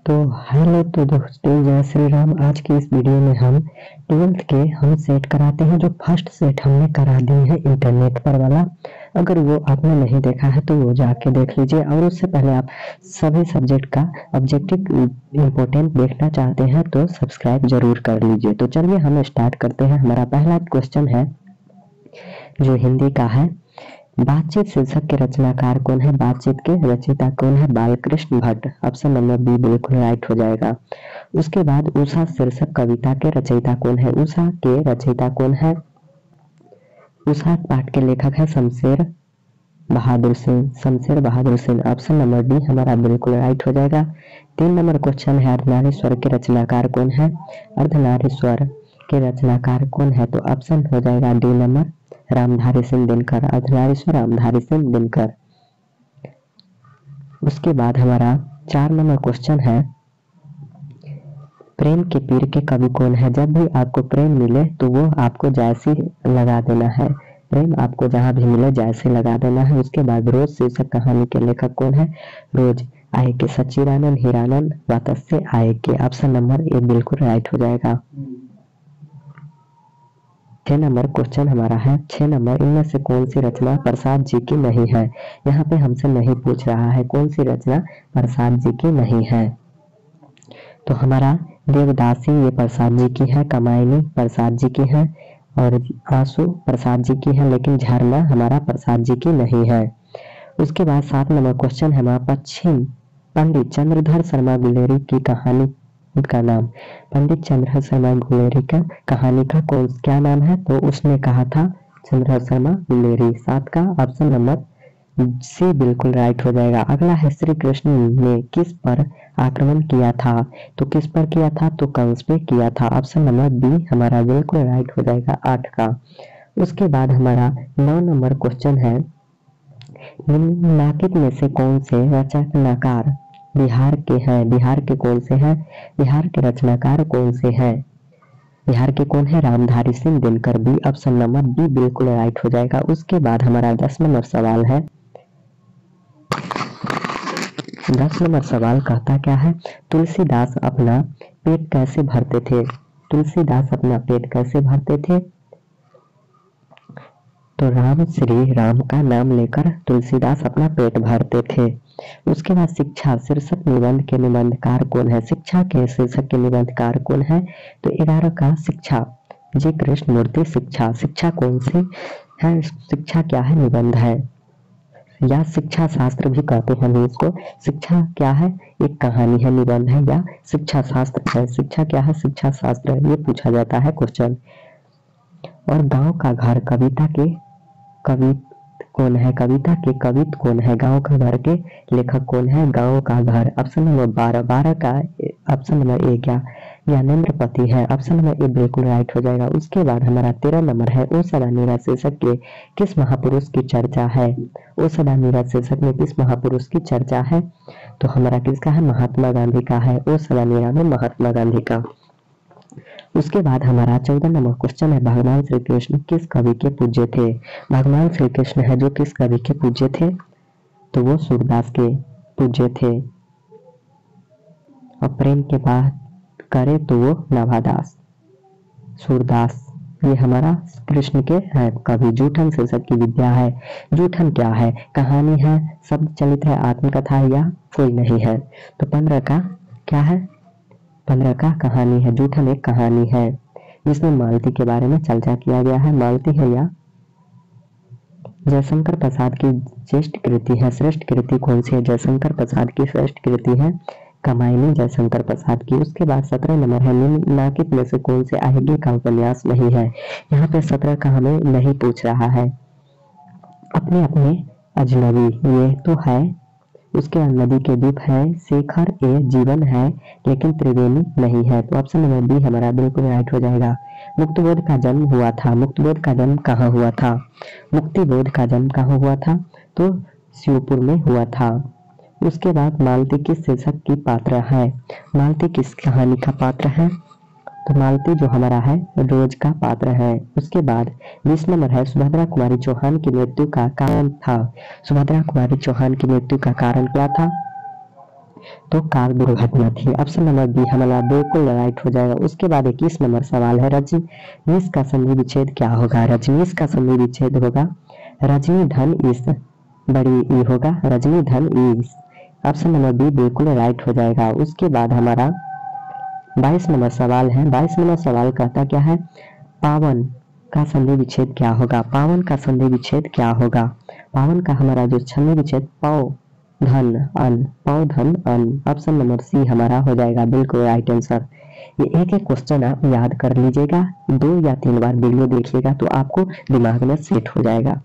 तो हेलो तो दोस्तों, जय श्री राम। आज की इस वीडियो में हम 12th के हम सेट कराते हैं। जो फर्स्ट सेट हमने करा दी है इंटरनेट पर वाला, अगर वो आपने नहीं देखा है तो वो जाके देख लीजिए। और उससे पहले आप सभी सब्जेक्ट का ऑब्जेक्टिव इम्पोर्टेंट देखना चाहते हैं तो सब्सक्राइब जरूर कर लीजिए। तो चलिए हम स्टार्ट करते हैं। हमारा पहला क्वेश्चन है जो हिंदी का है, बातचीत शीर्षक के रचनाकार कौन है? बातचीत के रचयिता कौन है? Balkrishna Bhatt. Option number B बिल्कुल राइट हो जाएगा। उसके बाद उषा शीर्षक कविता के रचयिता कौन है? उषा के रचयिता कौन है? उषा पाठ के लेखक है Shamsher Bahadur Singh. Shamsher Bahadur Singh. Option number D हमारा बिल्कुल राइट हो जाएगा। 3 नंबर क्वेश्चन है, अर्धनारीश्वर के रचनाकार कौन है? अर्धनारीश्वर के रचनाकार कौन है? तो ऑप्शन हो जाएगा डी नंबर, रामधारी सिंह दिनकर। अर्धनारीश्वर रामधारी सिंह दिनकर। उसके बाद हमारा 4 नंबर क्वेश्चन है, प्रेम के पीर के कवि कौन है? जब भी आपको प्रेम मिले तो वो आपको जैसी लगा देना है। प्रेम आपको जहां भी मिले जैसे लगा देना है। उसके बाद रोज शीर्षक कहानी के लेखक कौन है? रोज आए के सच्चिदानंद हीरानंद वात्स्य आए के। ऑप्शन नंबर ए बिल्कुल राइट हो जाएगा। 6 नंबर क्वेश्चन हमारा है, 6 नंबर, इनमें से कौन सी रचना प्रसाद जी की नहीं है? यहाँ पे हमसे नहीं पूछ रहा है कौन सी रचना प्रसाद जी की नहीं है। तो हमारा देवदासी ये प्रसाद जी की है, कमायनी प्रसाद जी की है और आंसू प्रसाद जी की है, लेकिन झरना हमारा प्रसाद जी की नहीं है। उसके बाद 7 नंबर क्वेश्चन है हमारा, पश्चिम पंडित चंद्रधर शर्मा गुलेरी की कहानी का नाम। पंडित चंद्रधर शर्मा गुलेरी का कहानी का क्या नाम है? तो उसने कहा था चंद्रधर शर्मा गुलेरी। 7 का ऑप्शन नंबर सी बिल्कुल राइट हो जाएगा। अगला है, श्री कृष्ण ने किस पर आक्रमण किया था? तो किस पर किया था? तो कंस पे किया था। ऑप्शन नंबर बी हमारा बिल्कुल राइट हो जाएगा 8 का। उसके बाद हमारा 9 नंबर क्वेश्चन है, निम्नलिखित में से कौन से रचनाकार बिहार के हैं? बिहार के कौन से हैं? बिहार के रचनाकार कौन से हैं? बिहार के कौन है? Ramdhari Singh Dinkar. B option number B बिल्कुल राइट हो जाएगा। उसके बाद हमारा 10 नंबर सवाल है, 10 नंबर सवाल कहता क्या है, तुलसीदास अपना पेट कैसे भरते थे? तुलसीदास अपना पेट कैसे भरते थे? तो राम श्री राम का नाम लेकर तुलसीदास अपना पेट भरते थे। उसके बाद शिक्षा शीर्षक निबंध के निबंधकार कौन है? शिक्षा के शीर्षक के निबंधकार कौन है? तो 11 का शिक्षा जी कृष्ण मूर्ति। शिक्षा, शिक्षा कौन सी है? शिक्षा क्या है? निबंध है, या शिक्षा शास्त्र भी कहते हैं हम इसको। शिक्षा क्या है? एक कहानी है, निबंध है, या शिक्षा शास्त्र है? शिक्षा क्या है? शिक्षा शास्त्र है, ये पूछा जाता है क्वेश्चन। और गांव का घर कविता के कवि कौन है? कविता के कवित कौन है? गांव का घर के लेखक कौन है? गांव का घर। ऑप्शन नंबर 12, 12 का ऑप्शन नंबर ए क्या? ज्ञानेंद्रपति है। ऑप्शन नंबर ए बिल्कुल राइट हो जाएगा। उसके बाद हमारा 13 नंबर है, ओ सदा नीरा शीर्षक के किस महापुरुष की चर्चा है? ओ सदा नीरा शीर्षक में किस महापुरुष की चर्चा है? तो हमारा किसका है? महात्मा गांधी का है। ओ सदा नीरा में महात्मा गांधी का। उसके बाद हमारा 14 नंबर क्वेश्चन है, भगवान श्री कृष्ण किस कवि के पूज्य थे? भगवान श्री कृष्ण है जो किस कवि के पूज्य थे? तो वो सूरदास के पूज्य थे। और प्रेम के बात करे तो वो नवादास, सूरदास ये हमारा कृष्ण के है कवि। जूठन शीर्षक की विद्या है। जूठन क्या है? कहानी है, शब्द चलित है, आत्मकथा है, या कोई नहीं है? तो 15 का क्या है? 15 का कहानी है। जूठन एक कहानी है जिसमें मालती के बारे में चर्चा किया गया है। मालती है या जयशंकर प्रसाद की श्रेष्ठ कृति है। श्रेष्ठ कृति कौन सी है? जयशंकर प्रसाद की श्रेष्ठ कृति है कमायनी जयशंकर प्रसाद की। उसके बाद 17 नंबर है, निम्नलिखित में से कौन से आगे का उपन्यास नहीं है? यहाँ पे 17 का हमें नहीं पूछ रहा है। अपने अपने अजनबी ये तो है। उसके बाद नदी के द्वीप है, शेखर ए जीवन है, लेकिन त्रिवेणी नहीं है। तो ऑप्शन नंबर बी हमारा बिल्कुल राइट हो जाएगा। मुक्तिबोध का जन्म हुआ था। मुक्तिबोध का जन्म कहाँ हुआ था? मुक्तिबोध का जन्म कहाँ हुआ था? तो शिवपुर में हुआ था। उसके बाद मालती किस शीर्षक की पात्र है? मालती किस कहानी का पात्र है? तो मालती जो हमारा है रोज का पात्र है। उसके बाद 20 नंबर है, सुभद्रा कुमारी चौहान की मृत्यु का कारण था। सुभद्रा कुमारी चौहान की मृत्यु का कारण क्या था? तो कार दुर्घटना थी। ऑप्शन नंबर बी हमारा बिल्कुल राइट हो जाएगा। उसके बाद 21 नंबर सवाल है, रजनीश का संधि विच्छेद क्या होगा? रजनीश का संधि विच्छेद होगा रजनी धन ईस, बड़ी ई होगा रजनी धन ईस। ऑप्शन नंबर बी बिल्कुल राइट हो जाएगा। उसके बाद हमारा 22 नंबर सवाल है। 22 नंबर सवाल कहता क्या है, पावन का संधि विच्छेद क्या होगा? पावन का संधि विच्छेद क्या होगा? पावन का हमारा जो संधि विच्छेद पौ धन अन, पौ धन अन। ऑप्शन नंबर सी हमारा हो जाएगा बिल्कुल राइट आंसर। ये एक एक क्वेश्चन आप याद कर लीजिएगा, 2 या 3 बार वीडियो देखिएगा तो आपको दिमाग में सेट हो जाएगा।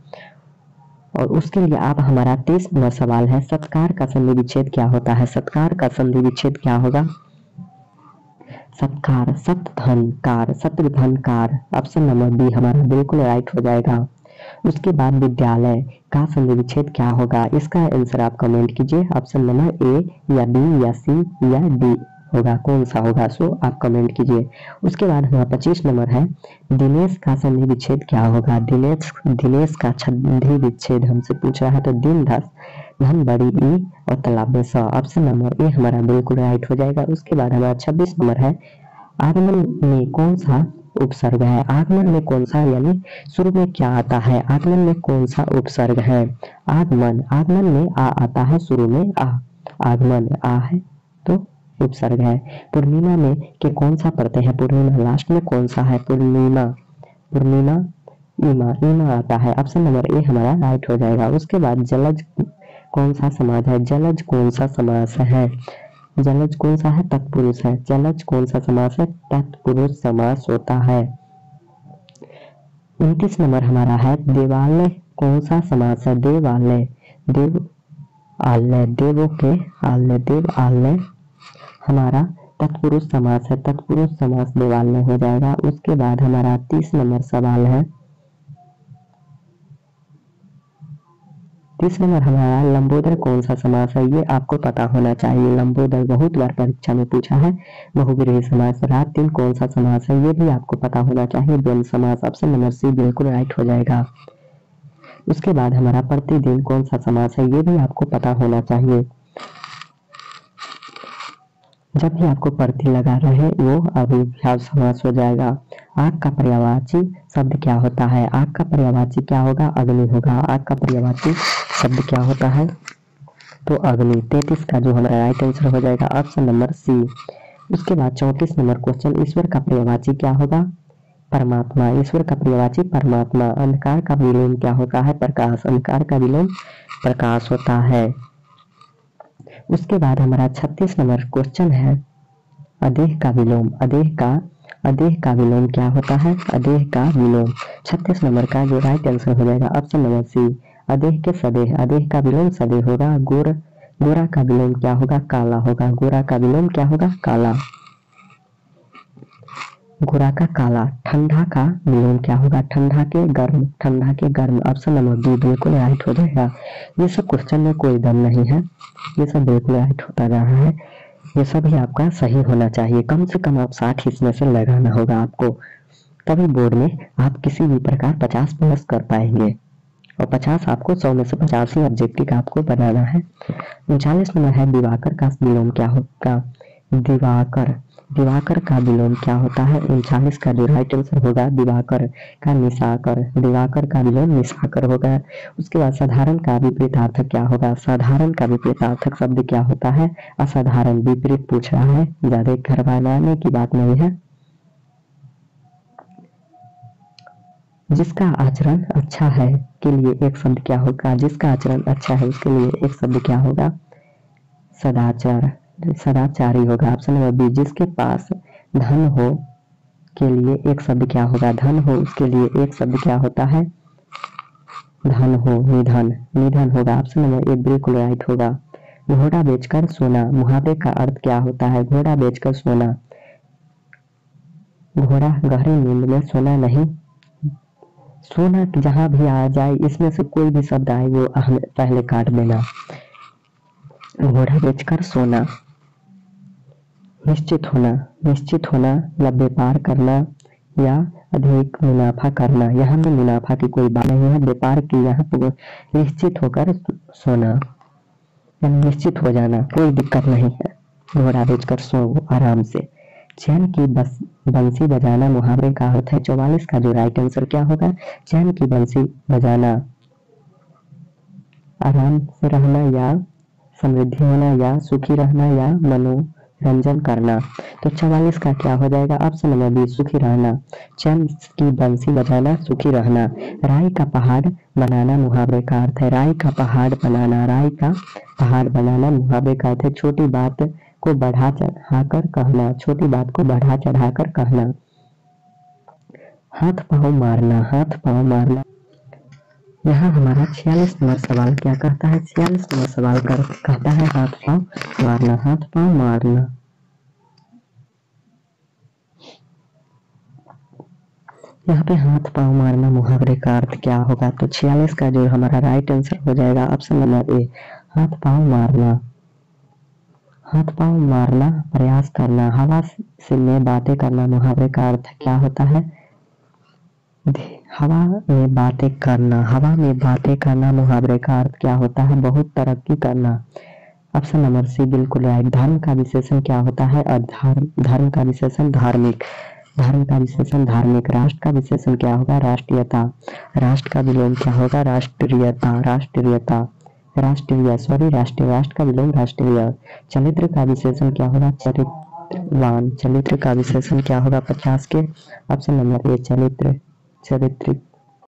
और उसके लिए आप हमारा 23 नंबर सवाल है, सत्कार का संधि विच्छेद क्या होता है? सत्कार का संधि विच्छेद क्या होगा? सत्कार सत धन कार, सत्य धन कार। ऑप्शन नंबर बी हमारा बिल्कुल राइट हो जाएगा। उसके बाद विद्यालय का संधि विच्छेद क्या होगा? इसका आंसर आप कमेंट कीजिए। ऑप्शन नंबर ए या बी या सी या डी होगा, कौन सा होगा? सो आप कमेंट कीजिए। उसके बाद हमारा 25 नंबर है, दिनेश का संधि विच्छेद क्या होगा? दिनेश का संधि विच्छेद हमसे पूछ रहा है, तो दिन धन बड़ी ई और तालाब में स। ऑप्शन नंबर ए हमारा बिल्कुल राइट हो जाएगा। उसके बाद हमारा 26 नंबर है, आगमन में कौन सा उपसर्ग है? आगमन में कौन सा, यानी शुरू में क्या आता है? आगमन में कौन सा उपसर्ग है? आगमन, आगमन में आ आता है, शुरू में आ, आगमन आ है तो उपसर्ग है। पूर्णिमा में के कौन सा प्रत्यय है? पूर्णिमा लास्ट में कौन सा है? पूर्णिमा, पूर्णिमा ईमा, ईमा आता है। ऑप्शन नंबर ए हमारा राइट हो जाएगा। उसके बाद जलज कौन सा समास है? जलज कौन सा समास है? जलज कौन सा है? तत्पुरुष है। जलज कौन सा समास है? तत्पुरुष समास होता है। 29 नंबर हमारा है, देवालय कौन सा समास है? देवालय, देव आलय, देवों के आलय, देव आलय हमारा तत्पुरुष समास है। तत्पुरुष समास देवालय हो जाएगा। उसके बाद हमारा 30 नंबर सवाल है, 30 नंबर हमारा लंबोदर कौन सा समास है? ये आपको पता होना चाहिए। लंबोदर बहुत बार परीक्षा में पूछा है। बहुव्रीहि समास। रात दिन कौन सा समास है? ये भी आपको पता होना चाहिए। द्वंद्व समास। ऑप्शन नंबर सी बिल्कुल राइट हो जाएगा। उसके बाद हमारा प्रतिदिन कौन सा समास है? ये भी आपको पता होना चाहिए। जब भी आपको प्रति लगा रहे वो अभिव्याव समास हो जाएगा। आग का पर्यायवाची शब्द क्या होता है? आग का पर्यायवाची क्या होगा? अग्नि होगा। आग का पर्यायवाची शब्द क्या होता है? तो अग्नि। 33 का जो हमारा राइट आंसर हो जाएगा ऑप्शन नंबर सी। उसके बाद 34 नंबर क्वेश्चन, ईश्वर का पर्यायवाची क्या होगा? परमात्मा। ईश्वर का पर्यायवाची परमात्मा। अंधकार का विलोम क्या होता है? प्रकाश। अंधकार का विलोम प्रकाश होता है। उसके बाद हमारा 36 नंबर क्वेश्चन है, अदेह का विलोम। अदेह का विलोम क्या होता है? अदेह का विलोम। 36 नंबर का जो राइट आंसर हो जाएगा ऑप्शन नंबर सी, अदेह के सदेह। अदेह का विलोम सदेह होगा। गोरा का विलोम क्या होगा? काला होगा। गोरा का विलोम क्या होगा? काला। गोरा का काला। ठंडा का विलोम क्या होगा? ठंडा के गर्म। ठंडा के गर्म। ऑप्शन नंबर बी बिल्कुल राइट हो जाएगा। ये सब क्वेश्चन में कोई दम नहीं है, ये सब बिल्कुल राइट होता जा रहा है। ये सब ही आपका सही होना चाहिए। कम से कम आप 60 इसमें से लगाना होगा आपको, तभी बोर्ड में आप किसी भी प्रकार 50 प्लस कर पाएंगे। और 50 आपको 100 में से 50 ही ऑब्जेक्टिव आपको बनाना है। 39 नंबर है, दिवाकर का विलोम क्या होगा? दिवाकर का विलोम क्या होता है? 39 का जो राइट आंसर होगा दिवाकर का निशाकर। दिवाकर का विलोम निशाकर होगा। उसके बाद साधारण का विपरीतार्थक क्या होगा? साधारण का विपरीतार्थक शब्द क्या होता है? असाधारण। विपरीत पूछ रहा है, ज्यादा घरवाने की बात नहीं है। जिसका आचरण अच्छा है के लिए एक शब्द क्या होगा? जिसका आचरण अच्छा है उसके लिए एक शब्द क्या होगा? सदाचार। सदाचारी होगा। Option number B. जिसके पास धन हो के लिए एक शब्द क्या होगा? धन हो उसके लिए एक शब्द क्या होता है? धन हो, निधन। निधन होगा। ऑप्शन नंबर ए बिल्कुल राइट होगा। घोड़ा बेचकर सोना। मुहावरे का अर्थ क्या होता है? घोड़ा बेचकर सोना। घोड़ा गहरी नींद में सोना नहीं। सोना जहां भी आ जाए, इसमें से कोई भी शब्द आए वो पहले काट देना। घोड़ा बेचकर सोना। निश्चित होना। निश्चित होना या व्यापार करना या अधिक मुनाफा करना। यहाँ में मुनाफा की कोई बात नहीं है, व्यापार की यहाँ पर निश्चित होकर सोना। यानी निश्चित हो जाना, कोई दिक्कत नहीं है, घोड़ा बेचकर सो आराम से। चैन की बंसी बजाना मुहावरे का अर्थ है। 44 का जो राइट आंसर क्या होगा, चैन की बंसी बजाना, आराम से रहना या समृद्धि होना या सुखी रहना या मनोरंजन करना। तो 44 का क्या हो जाएगा, ऑप्शन नंबर बी, सुखी रहना। चैन की बंसी बजाना, सुखी रहना। राई का पहाड़ बनाना मुहावरे का अर्थ है। राई का पहाड़ बनाना, राई का पहाड़ बनाना मुहावरे का अर्थ है। छोटी बात को बढ़ा चढ़ाकर कहना, छोटी बात को बढ़ा चढ़ाकर कहना। हाथ पांव मारना, हाथ पांव मारना। यहाँ हमारा 46 नंबर सवाल क्या कहता है, 46 नंबर सवाल कहता है हाथ पांव मारना, हाथ पांव मारना। यहाँ पे हाथ पांव मारना मुहावरे का अर्थ क्या होगा, तो 46 का जो हमारा राइट आंसर हो जाएगा ऑप्शन नंबर ए, हाथ पांव मारना। हाथ पांव मारना, प्रयास करना। हवा से में बातें करना मुहावरे का अर्थ क्या होता है, हवा में बातें करना। हवा में बातें करना मुहावरे का अर्थ क्या होता है, बहुत तरक्की करना। ऑप्शन नंबर सी बिल्कुल राइट। धर्म का विशेषण क्या होता है, धर्म का विशेषण धार्मिक। धर्म का विशेषण धार्मिक। राष्ट्र का विशेषण क्या होगा, राष्ट्रीयता। राष्ट्र का विलोम क्या होगा, राष्ट्रीयता, राष्ट्रीयता, राष्ट्रीय, सॉरी राष्ट्रीय, राष्ट्र का विलोम राष्ट्रीय। चरित्र का विशेषण क्या होगा, चरित्रवान। चरित्र का विशेषण क्या होगा 50 के, ऑप्शन नंबर ए, चरित्र, चरित्रिक।